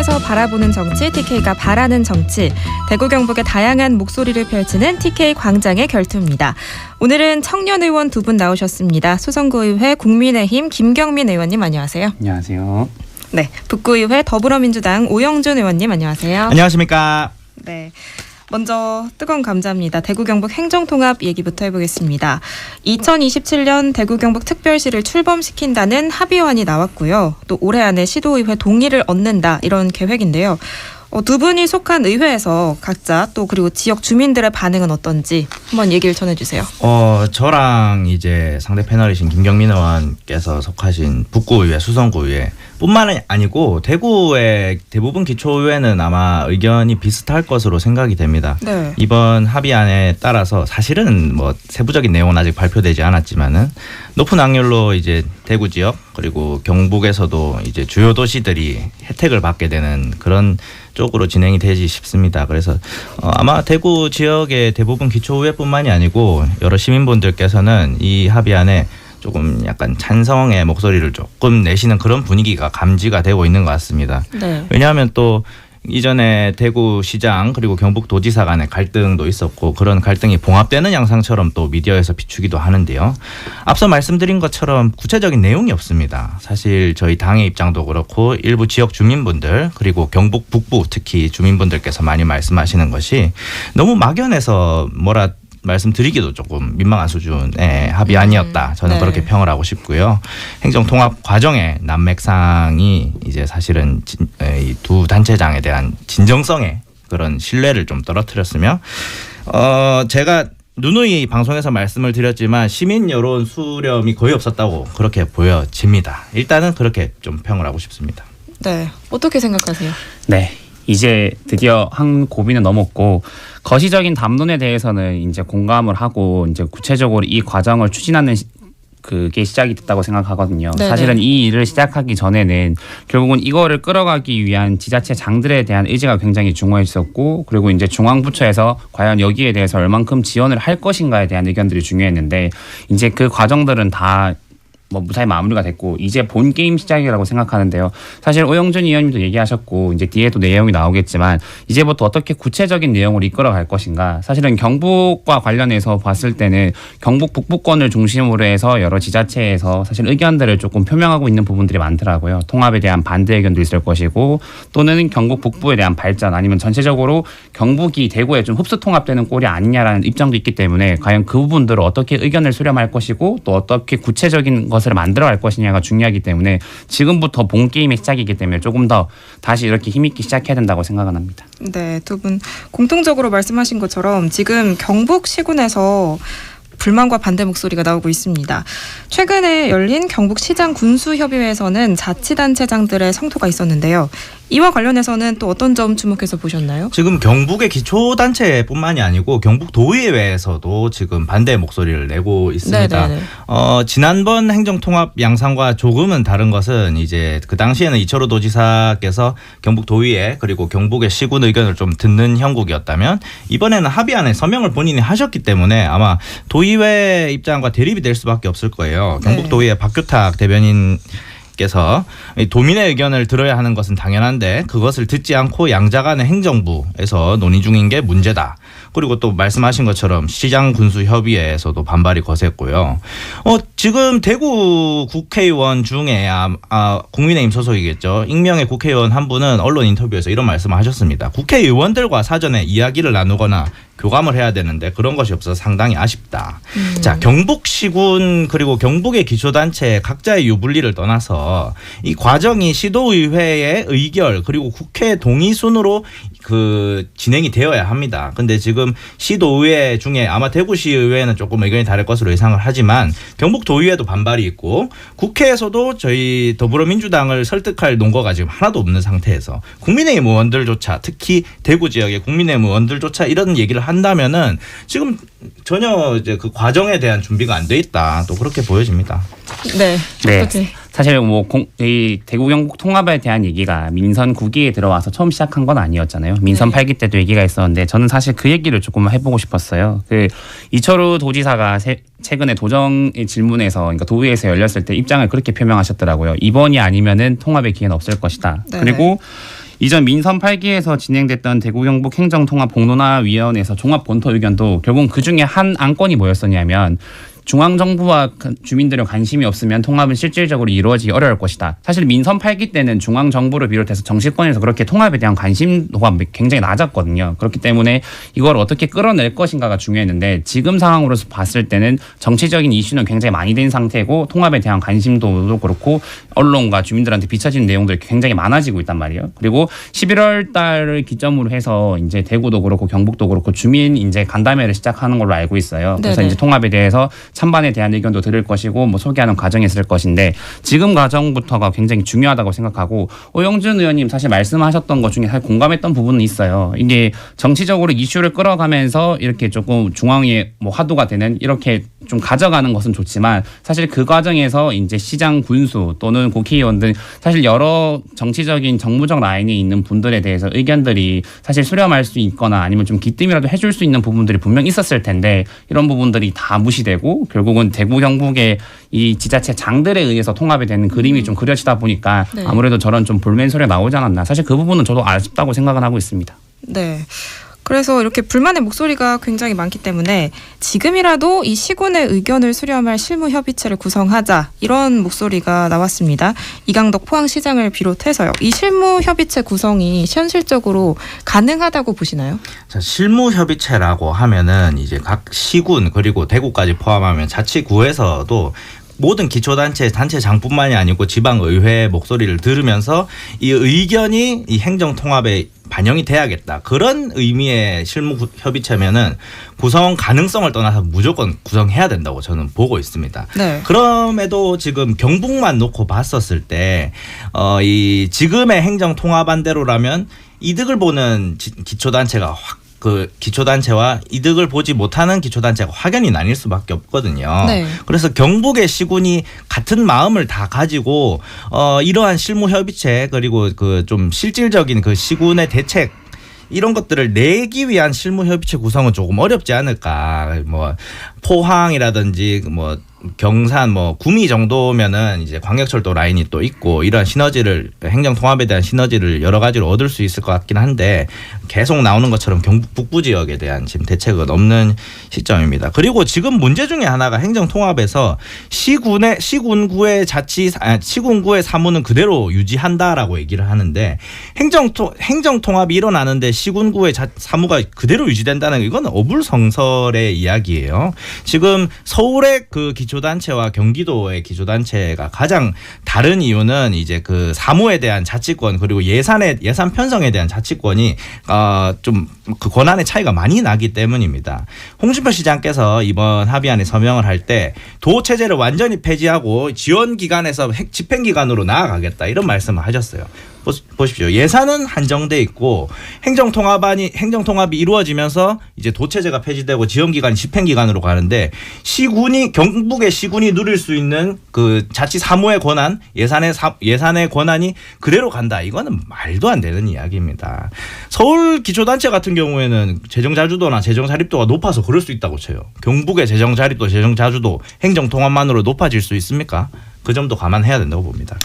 대구에서 바라보는 정치, TK가 바라는 정치. 대구 경북의 다양한 목소리를 펼치는 TK 광장의 결투입니다. 오늘은 청년 의원 두 분 나오셨습니다. 수성구의회 국민의힘 김경민 의원님 안녕하세요. 안녕하세요. 네, 북구의회 더불어민주당 오영준 의원님 안녕하세요. 안녕하십니까. 네. 먼저 뜨거운 감자입니다. 대구 경북 행정통합 얘기부터 해보겠습니다. 2027년 대구 경북 특별시를 출범시킨다는 합의안이 나왔고요. 또 올해 안에 시도의회 동의를 얻는다 이런 계획인데요. 두 분이 속한 의회에서 각자 또 그리고 지역 주민들의 반응은 어떤지 한번 얘기를 전해주세요. 저랑 이제 상대 패널이신 김경민 의원께서 속하신 북구의회, 수성구의회 뿐만 아니고 대구의 대부분 기초의회는 아마 의견이 비슷할 것으로 생각이 됩니다. 네. 이번 합의안에 따라서 사실은 뭐 세부적인 내용은 아직 발표되지 않았지만은 높은 확률로 이제 대구 지역 그리고 경북에서도 이제 주요 도시들이 혜택을 받게 되는 그런 쪽으로 진행이 되지 싶습니다. 그래서 아마 대구 지역의 대부분 기초의회뿐만이 아니고 여러 시민분들께서는 이 합의안에 조금 약간 찬성의 목소리를 조금 내시는 그런 분위기가 감지가 되고 있는 것 같습니다. 네. 왜냐하면 또 이전에 대구시장 그리고 경북도지사 간의 갈등도 있었고 그런 갈등이 봉합되는 양상처럼 또 미디어에서 비추기도 하는데요. 앞서 말씀드린 것처럼 구체적인 내용이 없습니다. 사실 저희 당의 입장도 그렇고 일부 지역 주민분들 그리고 경북 북부 특히 주민분들께서 많이 말씀하시는 것이 너무 막연해서 말씀드리기도 조금 민망한 수준의 합의안이었다. 저는 네. 그렇게 평을 하고 싶고요. 행정통합 과정의 난맥상이 이제 사실은 이 두 단체장에 대한 진정성의 그런 신뢰를 좀 떨어뜨렸으며 제가 누누이 방송에서 말씀을 드렸지만 시민 여론 수렴이 거의 없었다고 그렇게 보여집니다. 일단은 그렇게 좀 평을 하고 싶습니다. 네, 어떻게 생각하세요? 네. 이제 드디어 한 고비는 넘었고 거시적인 담론에 대해서는 이제 공감을 하고 이제 구체적으로 이 과정을 추진하는 그게 시작이 됐다고 생각하거든요. 네네. 사실은 이 일을 시작하기 전에는 결국은 이거를 끌어가기 위한 지자체장들에 대한 의지가 굉장히 중요했었고 그리고 이제 중앙부처에서 과연 여기에 대해서 얼만큼 지원을 할 것인가에 대한 의견들이 중요했는데 이제 그 과정들은 다 무사히 마무리가 됐고 이제 본 게임 시작이라고 생각하는데요. 사실 오영준 의원님도 얘기하셨고 이제 뒤에도 내용이 나오겠지만 이제부터 어떻게 구체적인 내용을 이끌어갈 것인가. 사실은 경북과 관련해서 봤을 때는 경북 북부권을 중심으로 해서 여러 지자체에서 사실 의견들을 조금 표명하고 있는 부분들이 많더라고요. 통합에 대한 반대 의견도 있을 것이고 또는 경북 북부에 대한 발전 아니면 전체적으로 경북이 대구에 좀 흡수 통합되는 꼴이 아니냐라는 입장도 있기 때문에 과연 그 부분들을 어떻게 의견을 수렴할 것이고 또 어떻게 구체적인 것을 만들어갈 것이냐가 중요하기 때문에 지금부터 본 게임의 시작이기 때문에 조금 더 다시 이렇게 힘있게 시작해야 된다고 생각은 합니다. 네, 두 분 공통적으로 말씀하신 것처럼 지금 경북 시군에서 불만과 반대 목소리가 나오고 있습니다. 최근에 열린 경북시장 군수협의회에서는 자치단체장들의 성토가 있었는데요. 이와 관련해서는 또 어떤 점 주목해서 보셨나요? 지금 경북의 기초단체뿐만이 아니고 경북도의회에서도 지금 반대 목소리를 내고 있습니다. 지난번 행정통합 양상과 조금은 다른 것은 이제 그 당시에는 이철우 도지사께서 경북도의회 그리고 경북의 시군 의견을 좀 듣는 형국이었다면 이번에는 합의안에 서명을 본인이 하셨기 때문에 아마 도의회 입장과 대립이 될 수밖에 없을 거예요. 경북도의회 박규탁 대변인 께서 도민의 의견을 들어야 하는 것은 당연한데 그것을 듣지 않고 양자 간의 행정부에서 논의 중인 게 문제다. 그리고 또 말씀하신 것처럼 시장 군수 협의회에서도 반발이 거셌고요. 지금 대구 국회의원 중에 국민의힘 소속이겠죠. 익명의 국회의원 한 분은 언론 인터뷰에서 이런 말씀을 하셨습니다. 국회의원들과 사전에 이야기를 나누거나 교감을 해야 되는데 그런 것이 없어서 상당히 아쉽다. 자, 경북 시군 그리고 경북의 기초단체 각자의 유불리를 떠나서 이 과정이 시도의회의 의결 그리고 국회 동의 순으로 진행이 되어야 합니다. 근데 지금 시도의회 중에 아마 대구시의회는 조금 의견이 다를 것으로 예상을 하지만 경북도의회도 반발이 있고 국회에서도 저희 더불어민주당을 설득할 논거가 지금 하나도 없는 상태에서 국민의힘 의원들조차 특히 대구 지역의 국민의힘 의원들조차 이런 얘기를 한다면은 지금 전혀 이제 그 과정에 대한 준비가 안 돼 있다. 또 그렇게 보여집니다. 네. 사실 이 대구 경북 통합에 대한 얘기가 민선 9기에 들어와서 처음 시작한 건 아니었잖아요. 민선 8기 때도 얘기가 있었는데 저는 사실 그 얘기를 조금 해보고 싶었어요. 이철우 도지사가 최근에 도정의 질문에서 그러니까 도의회에서 열렸을 때 입장을 그렇게 표명하셨더라고요. 이번이 아니면은 통합의 기회는 없을 것이다. 네. 그리고 이전 민선 8기에서 진행됐던 대구 경북 행정통합 공론화위원회에서 종합본토 의견도 결국 그중에 한 안건이 뭐였었냐면 중앙정부와 주민들의 관심이 없으면 통합은 실질적으로 이루어지기 어려울 것이다. 사실 민선 8기 때는 중앙정부를 비롯해서 정치권에서 그렇게 통합에 대한 관심도가 굉장히 낮았거든요. 그렇기 때문에 이걸 어떻게 끌어낼 것인가가 중요했는데 지금 상황으로서 봤을 때는 정치적인 이슈는 굉장히 많이 된 상태고 통합에 대한 관심도도 그렇고 언론과 주민들한테 비춰지는 내용들이 굉장히 많아지고 있단 말이에요. 그리고 11월 달을 기점으로 해서 이제 대구도 그렇고 경북도 그렇고 주민 이제 간담회를 시작하는 걸로 알고 있어요. 그래서 네네. 이제 통합에 대해서 찬반에 대한 의견도 들을 것이고 뭐 소개하는 과정이 있을 것인데 지금 과정부터가 굉장히 중요하다고 생각하고 오영준 의원님 사실 말씀하셨던 것 중에 사실 공감했던 부분은 있어요. 이게 정치적으로 이슈를 끌어가면서 이렇게 조금 중앙에 뭐 화두가 되는 이렇게 좀 가져가는 것은 좋지만 사실 그 과정에서 이제 시장 군수 또는 국회의원 등 사실 여러 정치적인 정무적 라인이 있는 분들에 대해서 의견들이 사실 수렴할 수 있거나 아니면 좀 기뜸이라도 해줄 수 있는 부분들이 분명 있었을 텐데 이런 부분들이 다 무시되고 결국은 대구 경북의 이 지자체 장들에 의해서 통합이 되는 그림이 좀 그려지다 보니까 네. 아무래도 저런 좀 볼멘 소리가 나오지 않았나. 사실 그 부분은 저도 아쉽다고 생각은 하고 있습니다. 네. 그래서 이렇게 불만의 목소리가 굉장히 많기 때문에 지금이라도 이 시군의 의견을 수렴할 실무협의체를 구성하자 이런 목소리가 나왔습니다. 이강덕 포항시장을 비롯해서요. 이 실무협의체 구성이 현실적으로 가능하다고 보시나요? 자, 실무협의체라고 하면은 이제 각 시군 그리고 대구까지 포함하면 자치구에서도 모든 기초단체, 단체장뿐만이 아니고 지방의회 목소리를 들으면서 이 의견이 이 행정통합에 반영이 돼야겠다. 그런 의미의 실무협의체면은 구성 가능성을 떠나서 무조건 구성해야 된다고 저는 보고 있습니다. 네. 그럼에도 지금 경북만 놓고 봤었을 때, 이 지금의 행정통합안대로라면 이득을 보는 기초단체가 그 기초단체와 이득을 보지 못하는 기초단체가 확연히 나뉠 수밖에 없거든요. 네. 그래서 경북의 시군이 같은 마음을 다 가지고 이러한 실무협의체 그리고 그 좀 실질적인 그 시군의 대책 이런 것들을 내기 위한 실무협의체 구성은 조금 어렵지 않을까. 뭐 포항이라든지 뭐 경산 뭐 구미 정도면은 이제 광역철도 라인이 또 있고 이러한 시너지를 행정통합에 대한 시너지를 여러 가지로 얻을 수 있을 것 같긴 한데 계속 나오는 것처럼 경북 북부 지역에 대한 지금 대책은 없는 시점입니다. 그리고 지금 문제 중에 하나가 행정통합에서 시군구의 시군구의 사무는 그대로 유지한다라고 얘기를 하는데 행정통합이 일어나는데 시군구의 사무가 그대로 유지된다는 이건 어불성설의 이야기예요. 지금 서울의 그 기초단체와 경기도의 기초단체가 가장 다른 이유는 이제 그 사무에 대한 자치권 그리고 예산 편성에 대한 자치권이 좀 그 권한의 차이가 많이 나기 때문입니다. 홍준표 시장께서 이번 합의안에 서명을 할 때 도 체제를 완전히 폐지하고 지원 기관에서 집행 기관으로 나아가겠다 이런 말씀을 하셨어요. 보십시오. 예산은 한정돼 있고 행정통합이 이루어지면서 이제 도체제가 폐지되고 지원기관이 집행기관으로 가는데 경북의 시군이 누릴 수 있는 그 자치 사무의 권한, 예산의 권한이 그대로 간다. 이거는 말도 안 되는 이야기입니다. 서울 기초단체 같은 경우에는 재정자주도나 재정자립도가 높아서 그럴 수 있다고 쳐요. 경북의 재정자립도, 재정자주도, 행정통합만으로 높아질 수 있습니까? 그 점도 감안해야 된다고 봅니다.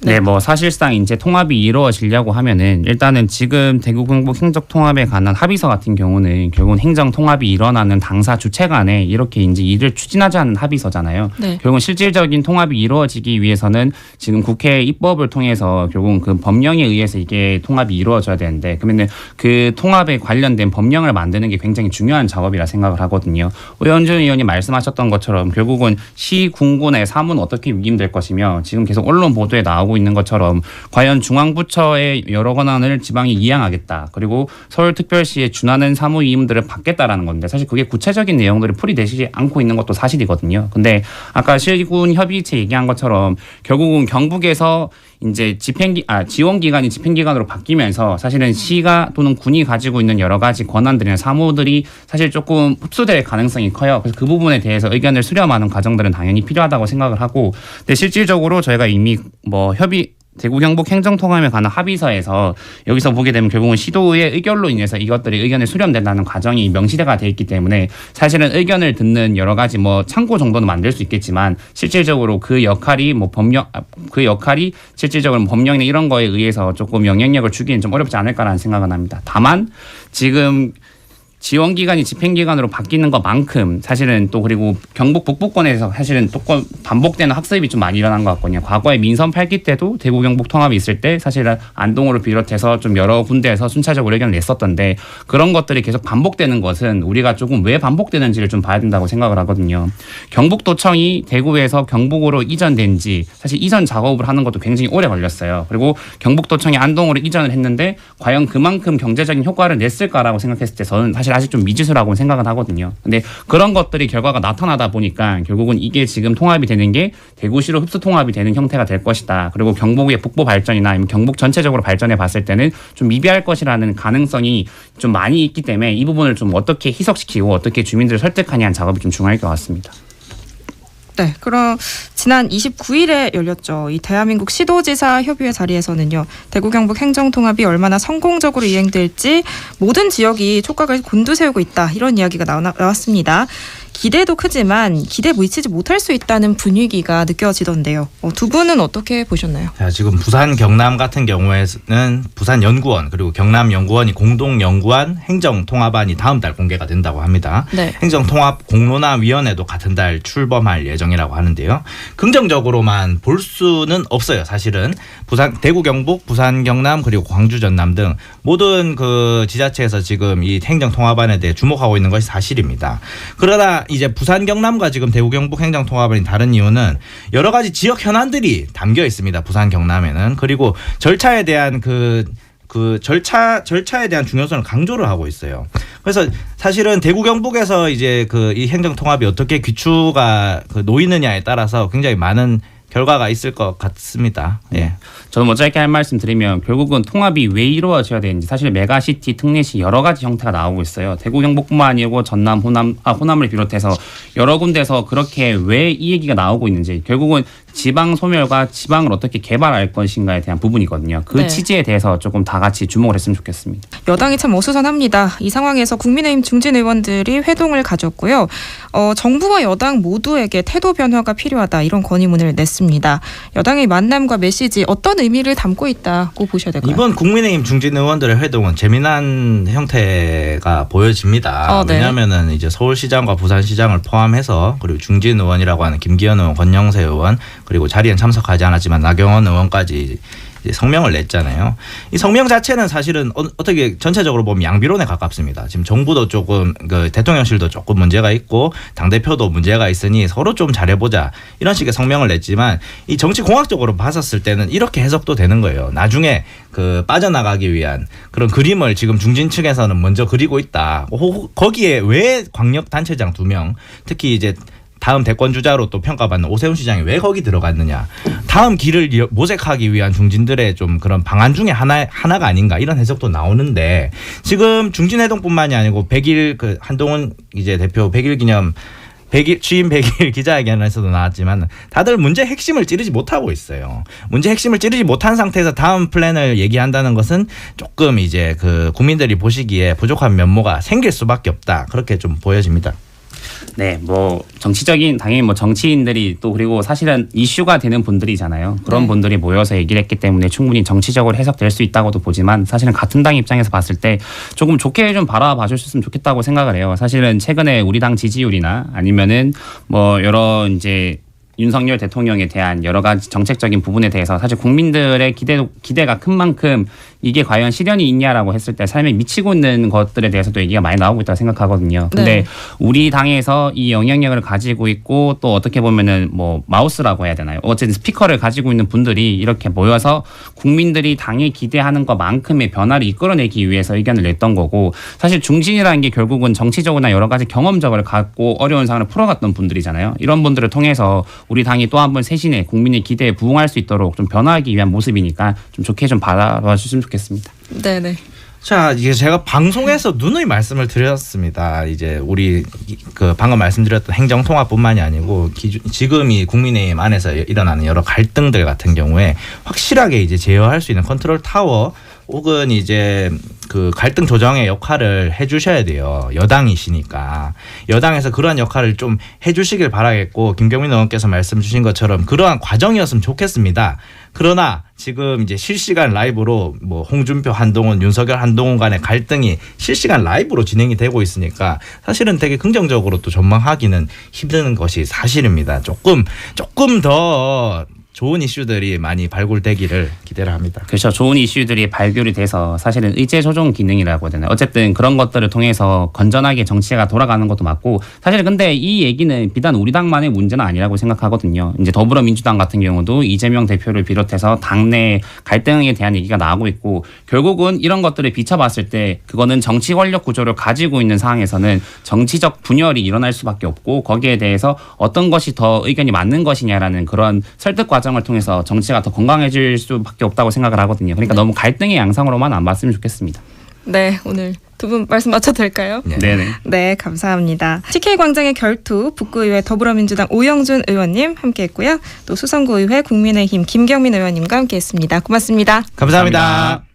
네, 뭐 사실상 이제 통합이 이루어지려고 하면은 일단은 지금 대구 경북 행정통합에 관한 합의서 같은 경우는 결국은 행정통합이 일어나는 당사 주체 간에 이렇게 이제 일을 추진하자는 합의서잖아요. 네. 결국은 실질적인 통합이 이루어지기 위해서는 지금 국회 입법을 통해서 결국은 그 법령에 의해서 이게 통합이 이루어져야 되는데 그러면은 그 통합에 관련된 법령을 만드는 게 굉장히 중요한 작업이라 생각을 하거든요. 오영준 의원이 말씀하셨던 것처럼 결국은 시군군의 사무는 어떻게 위임될 것이며 지금 계속 언론 보도에 나오고 있는 것처럼 과연 중앙부처의 여러 권한을 지방이 이양하겠다. 그리고 서울특별시에 준하는 사무 위임들을 받겠다라는 건데 사실 그게 구체적인 내용들이 풀이되지 않고 있는 것도 사실이거든요. 근데 아까 시군 협의체 얘기한 것처럼 결국은 경북에서 이제 지원기관이 집행기관으로 바뀌면서 사실은 시가 또는 군이 가지고 있는 여러 가지 권한들이나 사무들이 사실 조금 흡수될 가능성이 커요. 그래서 그 부분에 대해서 의견을 수렴하는 과정들은 당연히 필요하다고 생각을 하고, 근데 실질적으로 저희가 이미 뭐 대구 경북 행정통합에 관한 합의서에서 여기서 보게 되면 결국은 시도의 의결로 인해서 이것들이 의견이 수렴된다는 과정이 명시가 돼 있기 때문에 사실은 의견을 듣는 여러 가지 뭐 창고 정도는 만들 수 있겠지만 실질적으로 그 역할이 실질적으로 법령이나 이런 거에 의해서 조금 영향력을 주기는 좀 어렵지 않을까라는 생각은 합니다. 다만 지금 지원 기간이 집행 기간으로 바뀌는 것만큼 사실은 또 그리고 경북 북부권에서 사실은 또 반복되는 학습이 좀 많이 일어난 것 같거든요. 과거에 민선 8기 때도 대구 경북 통합이 있을 때 사실은 안동으로 비롯해서 좀 여러 군데에서 순차적으로 의견을 냈었던데 그런 것들이 계속 반복되는 것은 우리가 조금 왜 반복되는지를 좀 봐야 된다고 생각을 하거든요. 경북도청이 대구에서 경북으로 이전된 지 사실 이전 작업을 하는 것도 굉장히 오래 걸렸어요. 그리고 경북도청이 안동으로 이전을 했는데 과연 그만큼 경제적인 효과를 냈을까라고 생각했을 때 저는 사실 아직 좀 미지수라고 생각은 하거든요. 근데 그런 것들이 결과가 나타나다 보니까 결국은 이게 지금 통합이 되는 게 대구시로 흡수 통합이 되는 형태가 될 것이다. 그리고 경북의 북부 발전이나 아니면 경북 전체적으로 발전해 봤을 때는 좀 미비할 것이라는 가능성이 좀 많이 있기 때문에 이 부분을 좀 어떻게 희석시키고 어떻게 주민들을 설득하냐는 작업이 좀 중요할 것 같습니다. 네, 그럼 지난 29일에 열렸죠. 이 대한민국 시도지사 협의회 자리에서는요. 대구 경북 행정통합이 얼마나 성공적으로 이행될지 모든 지역이 촉각을 곤두세우고 있다. 이런 이야기가 나왔습니다. 기대도 크지만 기대 미치지 못할 수 있다는 분위기가 느껴지던데요. 두 분은 어떻게 보셨나요? 자, 지금 부산 경남 같은 경우에는 부산 연구원 그리고 경남 연구원이 공동 연구한 행정통합안이 다음 달 공개가 된다고 합니다. 네. 행정통합 공론화위원회도 같은 달 출범할 예정이라고 하는데요. 긍정적으로만 볼 수는 없어요. 사실은 대구 경북, 부산 경남 그리고 광주 전남 등 모든 그 지자체에서 지금 이 행정통합안에 대해 주목하고 있는 것이 사실입니다. 그러나 이제 부산 경남과 지금 대구 경북 행정통합이 다른 이유는 여러 가지 지역 현안들이 담겨 있습니다. 부산 경남에는. 그리고 절차에 대한 절차에 대한 중요성을 강조를 하고 있어요. 그래서 사실은 대구 경북에서 이제 이 행정통합이 어떻게 귀추가 놓이느냐에 따라서 굉장히 많은 결과가 있을 것 같습니다. 예. 저는 짧게 할 말씀 드리면 결국은 통합이 왜 이루어져야 되는지 사실 메가시티 특례시 여러 가지 형태가 나오고 있어요. 대구 경북뿐만 아니고 전남, 호남을 비롯해서 여러 군데서 그렇게 왜 이 얘기가 나오고 있는지 결국은 지방 소멸과 지방을 어떻게 개발할 것인가에 대한 부분이거든요. 그 네. 취지에 대해서 조금 다 같이 주목을 했으면 좋겠습니다. 여당이 참 어수선합니다. 이 상황에서 국민의힘 중진 의원들이 회동을 가졌고요. 정부와 여당 모두에게 태도 변화가 필요하다 이런 건의문을 냈습니다. 여당의 만남과 메시지 어떤 의미를 담고 있다고 보셔야 될까요? 이번 국민의힘 중진 의원들의 회동은 재미난 형태가 보여집니다. 네. 왜냐하면은 이제 서울시장과 부산시장을 포함해서 그리고 중진 의원이라고 하는 김기현 의원, 권영세 의원 그리고 자리엔 참석하지 않았지만 나경원 의원까지 이제 성명을 냈잖아요. 이 성명 자체는 사실은 어떻게 전체적으로 보면 양비론에 가깝습니다. 지금 정부도 조금 대통령실도 조금 문제가 있고 당대표도 문제가 있으니 서로 좀 잘해보자 이런 식의 성명을 냈지만 이 정치공학적으로 봤었을 때는 이렇게 해석도 되는 거예요. 나중에 빠져나가기 위한 그런 그림을 지금 중진 측에서는 먼저 그리고 있다. 거기에 왜 광역단체장 2명 특히 이제 다음 대권 주자로 또 평가받는 오세훈 시장이 왜 거기 들어갔느냐. 다음 길을 모색하기 위한 중진들의 좀 그런 방안 중에 하나가 아닌가 이런 해석도 나오는데 지금 중진회동뿐만이 아니고 100일 한동훈 이제 대표 100일 기념 취임 100일 기자회견에서도 나왔지만 다들 문제 핵심을 찌르지 못하고 있어요. 문제 핵심을 찌르지 못한 상태에서 다음 플랜을 얘기한다는 것은 조금 이제 국민들이 보시기에 부족한 면모가 생길 수밖에 없다. 그렇게 좀 보여집니다. 네, 당연히 정치인들이 또 그리고 사실은 이슈가 되는 분들이잖아요. 그런 네. 분들이 모여서 얘기를 했기 때문에 충분히 정치적으로 해석될 수 있다고도 보지만 사실은 같은 당 입장에서 봤을 때 조금 좋게 좀 바라봐 주셨으면 좋겠다고 생각을 해요. 사실은 최근에 우리 당 지지율이나 아니면은 여러 이제 윤석열 대통령에 대한 여러 가지 정책적인 부분에 대해서 사실 국민들의 기대가 큰 만큼 이게 과연 실현이 있냐라고 했을 때 삶에 미치고 있는 것들에 대해서도 얘기가 많이 나오고 있다고 생각하거든요. 근데 네. 우리 당에서 이 영향력을 가지고 있고 또 어떻게 보면은 마우스라고 해야 되나요? 어쨌든 스피커를 가지고 있는 분들이 이렇게 모여서 국민들이 당에 기대하는 것만큼의 변화를 이끌어내기 위해서 의견을 냈던 거고 사실 중진이라는 게 결국은 정치적으로나 여러 가지 경험적을 갖고 어려운 상황을 풀어갔던 분들이잖아요. 이런 분들을 통해서 우리 당이 또 한 번 새신의 국민의 기대에 부응할 수 있도록 좀 변화하기 위한 모습이니까 좀 좋게 좀 바라봐 주시면 좋겠습니다. 네네. 자, 이게 제가 방송에서 누누이 말씀을 드렸습니다. 이제 우리 그 방금 말씀드렸던 행정통합뿐만이 아니고 지금 이 국민의힘 안에서 일어나는 여러 갈등들 같은 경우에 확실하게 이제 제어할 수 있는 컨트롤 타워 혹은 이제 그 갈등 조정의 역할을 해주셔야 돼요. 여당이시니까. 여당에서 그러한 역할을 좀 해주시길 바라겠고, 김경민 의원께서 말씀 주신 것처럼 그러한 과정이었으면 좋겠습니다. 그러나 지금 이제 실시간 라이브로 뭐 홍준표 한동훈, 윤석열 한동훈 간의 갈등이 실시간 라이브로 진행이 되고 있으니까 사실은 되게 긍정적으로 또 전망하기는 힘든 것이 사실입니다. 조금 더 좋은 이슈들이 많이 발굴되기를 기대를 합니다. 그렇죠. 좋은 이슈들이 발굴이 돼서 사실은 의제 조정 기능이라고 해야 되나요? 어쨌든 그런 것들을 통해서 건전하게 정치가 돌아가는 것도 맞고, 사실 근데 이 얘기는 비단 우리 당만의 문제는 아니라고 생각하거든요. 이제 더불어민주당 같은 경우도 이재명 대표를 비롯해서 당내 갈등에 대한 얘기가 나오고 있고, 결국은 이런 것들을 비춰봤을 때 그거는 정치 권력 구조를 가지고 있는 상황에서는 정치적 분열이 일어날 수밖에 없고, 거기에 대해서 어떤 것이 더 의견이 맞는 것이냐라는 그런 설득 과정을 통해서 정치가 더 건강해질 수밖에 없다고 생각을 하거든요. 그러니까 너무 갈등의 양상으로만 안 봤으면 좋겠습니다. 네, 오늘 두 분 말씀 맞춰도 될까요? 네네. 네, 감사합니다. TK광장의 결투 북구의회 더불어민주당 오영준 의원님 함께했고요. 또 수성구의회 국민의힘 김경민 의원님과 함께했습니다. 고맙습니다. 감사합니다.